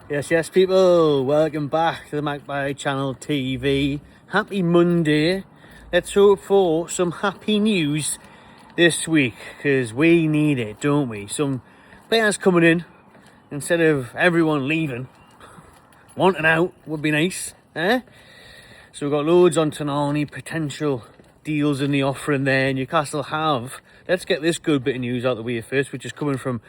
Yes, people, welcome back to the Magpie Channel TV. Happy Monday. Let's hope for some happy news this week, because we need it, don't we? Some players coming in instead of everyone leaving. Wanting out would be nice, eh? So we've got loads on Tonali, potential deals in the offering there. Newcastle have. Let's get this good bit of news out of the way first, which is coming from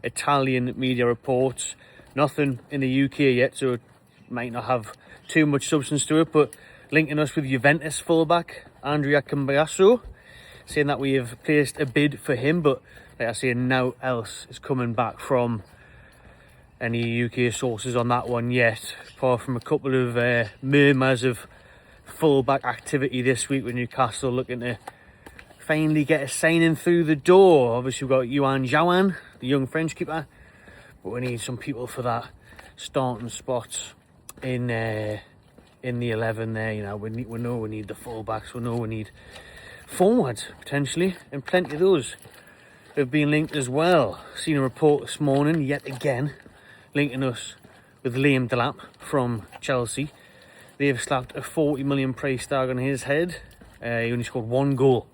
Italian media reports. Nothing in the UK yet, so it might not have too much substance to it, but linking us with Juventus fullback Andrea Cambiasso, saying that we have placed a bid for him, but like I say, now else is coming back from any UK sources on that one yet, apart from a couple of murmurs of fullback activity this week with Newcastle looking to finally get a signing through the door. Obviously we've got Juan Jawan, the young French keeper, but we need some people for that starting spot in the 11 there. You know, we know we need the fullbacks, we know we need forwards potentially, and plenty of those have been linked as well. Seen a report this morning yet again linking us with Liam Delap from Chelsea. They've slapped a 40 million price tag on his head. He only scored one goal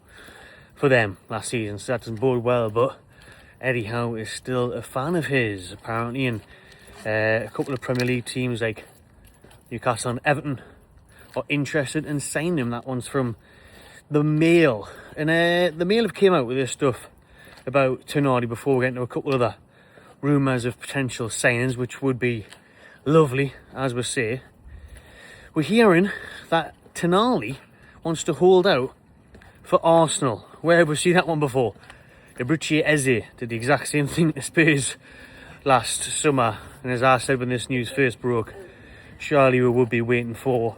for them last season, so that doesn't bode well, but Eddie Howe is still a fan of his apparently, and a couple of Premier League teams like Newcastle and Everton are interested in signing him. That one's from the Mail, and the Mail have came out with this stuff about Tonali before we get into a couple of other rumours of potential signings, which would be lovely. As we say, we're hearing that Tonali wants to hold out for Arsenal. Where have we seen that one before? Ebriche Eze did the exact same thing to Spurs last summer, and as I said when this news first broke, surely we would be waiting for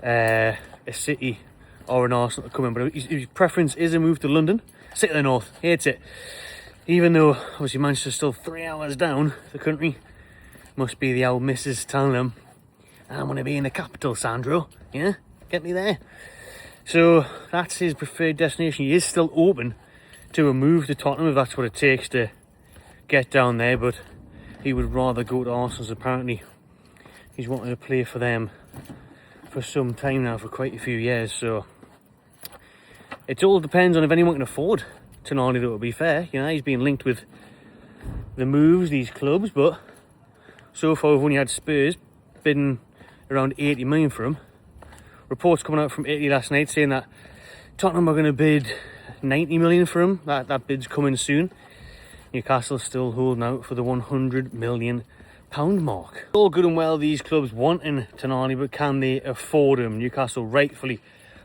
a City or an Arsenal to come in, but his preference is a move to London. City of the North, hates it. Even though obviously Manchester's still 3 hours down the country, must be the old missus telling him, I want to be in the capital, Sandro, yeah, get me there. So that's his preferred destination. He is still open to a move to Tottenham if that's what it takes to get down there, but he would rather go to Arsenal. Apparently he's wanted to play for them for some time now, for quite a few years, so it all depends on if anyone can afford Tonali, though, to be fair. You know, he's been linked with the moves, these clubs, but so far we've only had Spurs bidding around 80 million for him. Reports coming out from Italy last night saying that Tottenham are going to bid 90 million for him. That bid's coming soon. Newcastle's still holding out for the 100 million pound mark. All good and well these clubs wanting Tonali, but can they afford him? Newcastle rightfully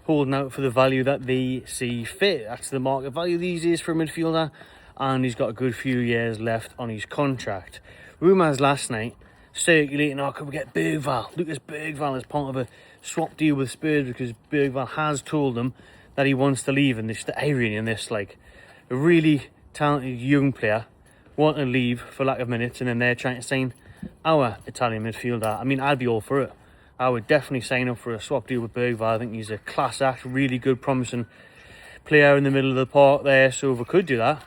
holding out for the value that they see fit. That's the market value these days for a midfielder, and he's got a good few years left on his contract. Rumours last night circulating, could we get Bergvall, Lucas Bergvall, as part of a swap deal with Spurs, because Bergvall has told them that he wants to leave, and this the irony in this, like a really talented young player wanting to leave for lack of minutes, and then they're trying to sign our Italian midfielder. I mean, I'd be all for it. I would definitely sign up for a swap deal with Bergvall. I think he's a class act, really good, promising player in the middle of the park there, so if we could do that,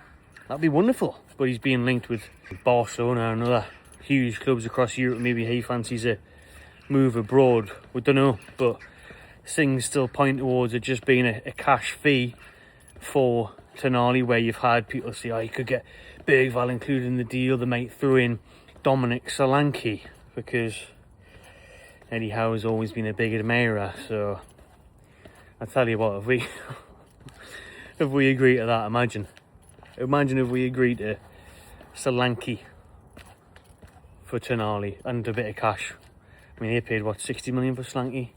that'd be wonderful. But he's being linked with Barcelona and other huge clubs across Europe. Maybe he fancies a move abroad, we don't know, but things still point towards it just being a cash fee for Tonali, where you've had people say, you could get Bergvall included in the deal. They might throw in Dominic Solanke, because Eddie Howe has always been a big admirer. So I tell you what, if we agree to that, imagine if we agreed to Solanke for Tonali and a bit of cash. I mean, they paid what, 60 million for Solanke?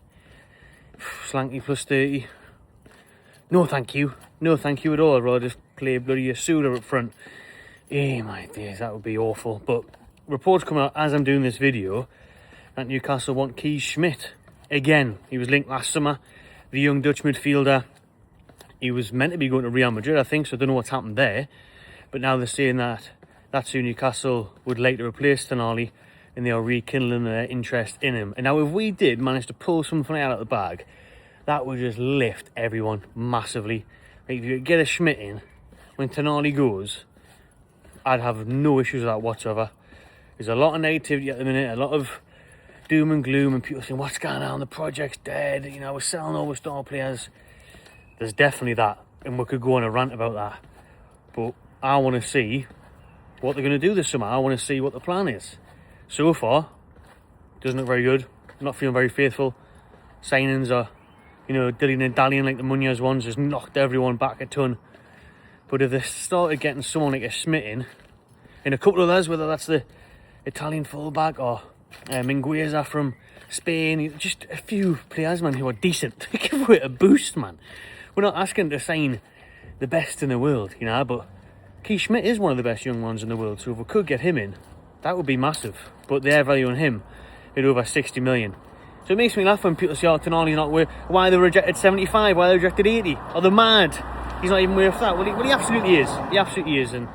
Solanke plus 30. No thank you at all. I'd rather just play bloody Asuda up front. My days, that would be awful. But reports come out as I'm doing this video that Newcastle want Kees Smit again. He was linked last summer, the young Dutch midfielder. He was meant to be going to Real Madrid, I think, so I don't know what's happened there. But now they're saying that that's who Newcastle would like to replace Tonali, and they are rekindling their interest in him. And now if we did manage to pull something out of the bag, that would just lift everyone massively. Like if you get a Smit in when Tonali goes, I'd have no issues with that whatsoever. There's a lot of negativity at the minute, a lot of doom and gloom, and people saying, what's going on, the project's dead, you know, we're selling all the star players. There's definitely that, and we could go on a rant about that. But I want to see what they're going to do this summer. I want to see what the plan is. So far, it doesn't look very good. I'm not feeling very faithful. Signings are, you know, dillying and dallying like the Munoz ones, just knocked everyone back a ton. But if they started getting someone like a Smit in a couple of others, whether that's the Italian fullback or Mingueza from Spain, just a few players, man, who are decent. Give it a boost, man. We're not asking to sign the best in the world, you know, but Kees Smit is one of the best young ones in the world, so if we could get him in, that would be massive. But they're valuing him at over 60 million. So it makes me laugh when people say, oh, Tonali's not worth, why they rejected 75, why they rejected 80, or they're mad, he's not even worth that. Well, he absolutely is, he absolutely is, and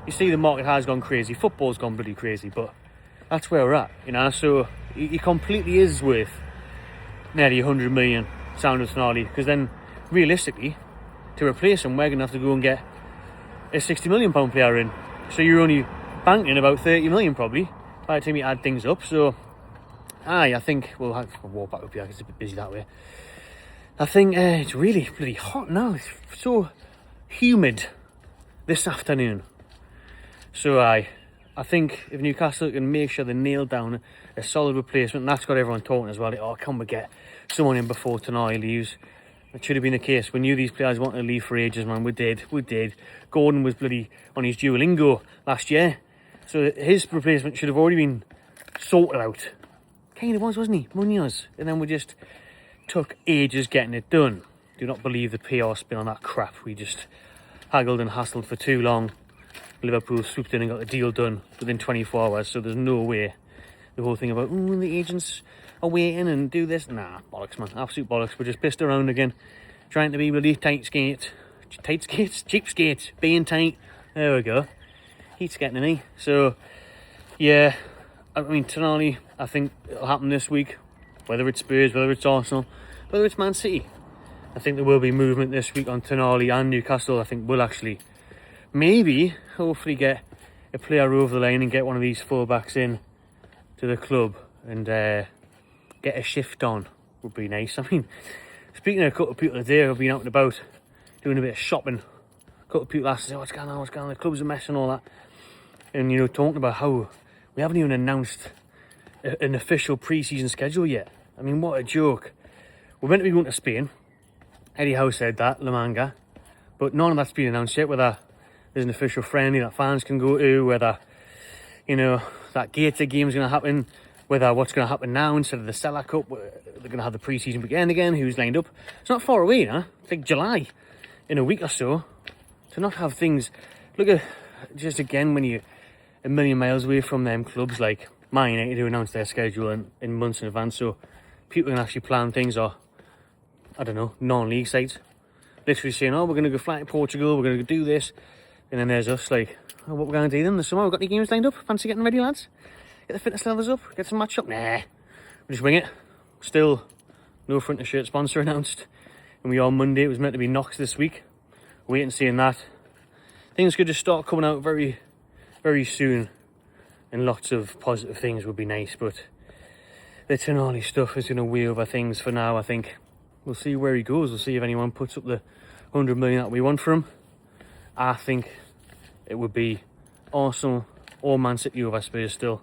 you see the market has gone crazy, football's gone bloody crazy, but that's where we're at, you know, so he completely is worth nearly 100 million, Sandro Tonali, because then, realistically, to replace him, we're going to have to go and get a 60 million pound player in, so you're only banking about 30 million probably, by the time you add things up, so, I think, we'll have to walk back up here, it's a bit busy that way. I think it's really bloody hot now, it's so humid this afternoon. So I think if Newcastle can make sure they nail down a solid replacement, and that's got everyone talking as well, oh, can we get someone in before Tonali leaves? That should have been the case. We knew these players wanted to leave for ages, man. We did. Gordon was bloody on his Duolingo last year, so his replacement should have already been sorted out. Kind of was, wasn't he? Munoz. And then we just took ages getting it done. Do not believe the PR spin on that crap. We just haggled and hassled for too long. Liverpool swooped in and got the deal done within 24 hours, so there's no way the whole thing about, the agents are waiting and do this. Nah, bollocks, man. Absolute bollocks. We're just pissed around again, trying to be bloody cheapskates, being tight. There we go. Heat's getting to me. So, yeah, I mean, Tonali, I think it'll happen this week. Whether it's Spurs, whether it's Arsenal, whether it's Man City. I think there will be movement this week on Tonali, and Newcastle, I think, will actually maybe, hopefully, get a player over the line and get one of these fullbacks in to the club and get a shift on would be nice. I mean, speaking of a couple of people today who've been out and about doing a bit of shopping, a couple of people asked, say, what's going on, the club's a mess and all that. And, you know, talking about how we haven't even announced an official pre-season schedule yet. I mean, what a joke. We're meant to be going to Spain. Eddie Howe said that, La Manga. But none of that's been announced yet, whether there's an official friendly that fans can go to, whether, you know, that Gator game's going to happen, whether what's going to happen now instead of the Stella Cup, they're going to have the pre-season weekend again, who's lined up. It's not far away, huh? It's like July, in a week or so. To not have things, look at, just again, when you're a million miles away from them clubs like Man United who announce their schedule in months in advance, so people can actually plan things, or, I don't know, non-league sites. Literally saying, oh, we're going to go fly to Portugal, we're going to do this. And then there's us, like, oh, what we're going to do then this summer? We've got any games lined up? Fancy getting ready, lads? Get the fitness levels up? Get some match up? Nah. We just wing it. Still, no front of shirt sponsor announced. And we on Monday. It was meant to be Knox this week. Wait and seeing that. Things could just start coming out very, very soon. And lots of positive things would be nice. But the Tonali stuff is going to weigh over things for now, I think. We'll see where he goes. We'll see if anyone puts up the 100 million that we want for him. I think it would be Arsenal or Man City over Spurs still.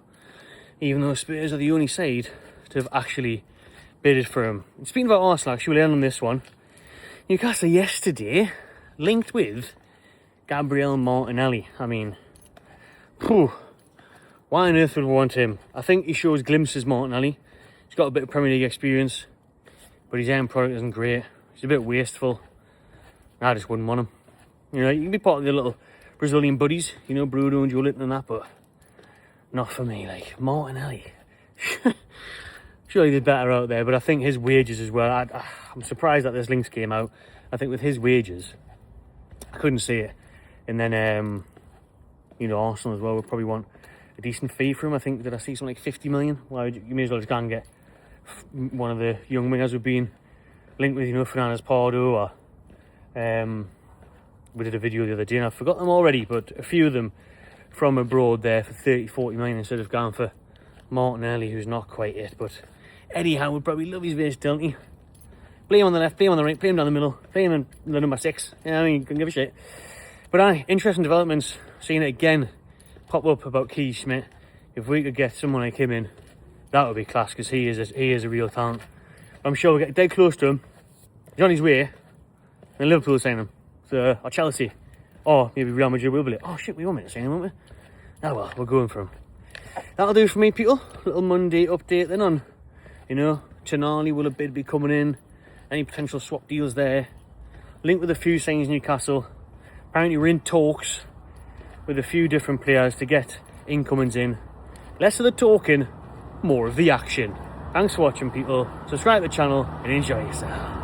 Even though Spurs are the only side to have actually bidded for him. And speaking about Arsenal, actually, we'll end on this one. Newcastle yesterday linked with Gabriel Martinelli. I mean, why on earth would we want him? I think he shows glimpses, Martinelli. He's got a bit of Premier League experience, but his end product isn't great. He's a bit wasteful. I just wouldn't want him. You know, you can be part of the little Brazilian buddies, you know, Bruno and Joelinton and that, but not for me. Like, Martinelli. Sure, he did better out there, but I think his wages as well. I'm surprised that this links came out. I think with his wages, I couldn't see it. And then, you know, Arsenal as well would probably want a decent fee for him. I think, did I see something like 50 million? Well, you may as well just go and get one of the young wingers who've been linked with, you know, Fernandes Pardo, or we did a video the other day and I've forgotten them already, but a few of them from abroad there for 30-40 million instead of going for Martinelli, who's not quite it. But Eddie Howe would probably love his versatility. Play him on the left, play him on the right, play him down the middle, play him in the number 6. Yeah, I mean, couldn't give a shit. But interesting developments. Seeing it again pop up about Kees Smit. If we could get someone like him in, that would be class, because he is a real talent. I'm sure we'll get dead close to him. He's on his way, and Liverpool will sign him. So, or Chelsea, or maybe Real Madrid will be like, oh shit, we were meant to sign him, won't we? Oh well, we're going for him. That'll do for me, people. Little Monday update then on, you know, Tonali will a bid be coming in. Any potential swap deals there. Linked with a few signings Newcastle. Apparently we're in talks with a few different players to get incomings in. Less of the talking, more of the action. Thanks for watching, people. Subscribe to the channel and enjoy yourself.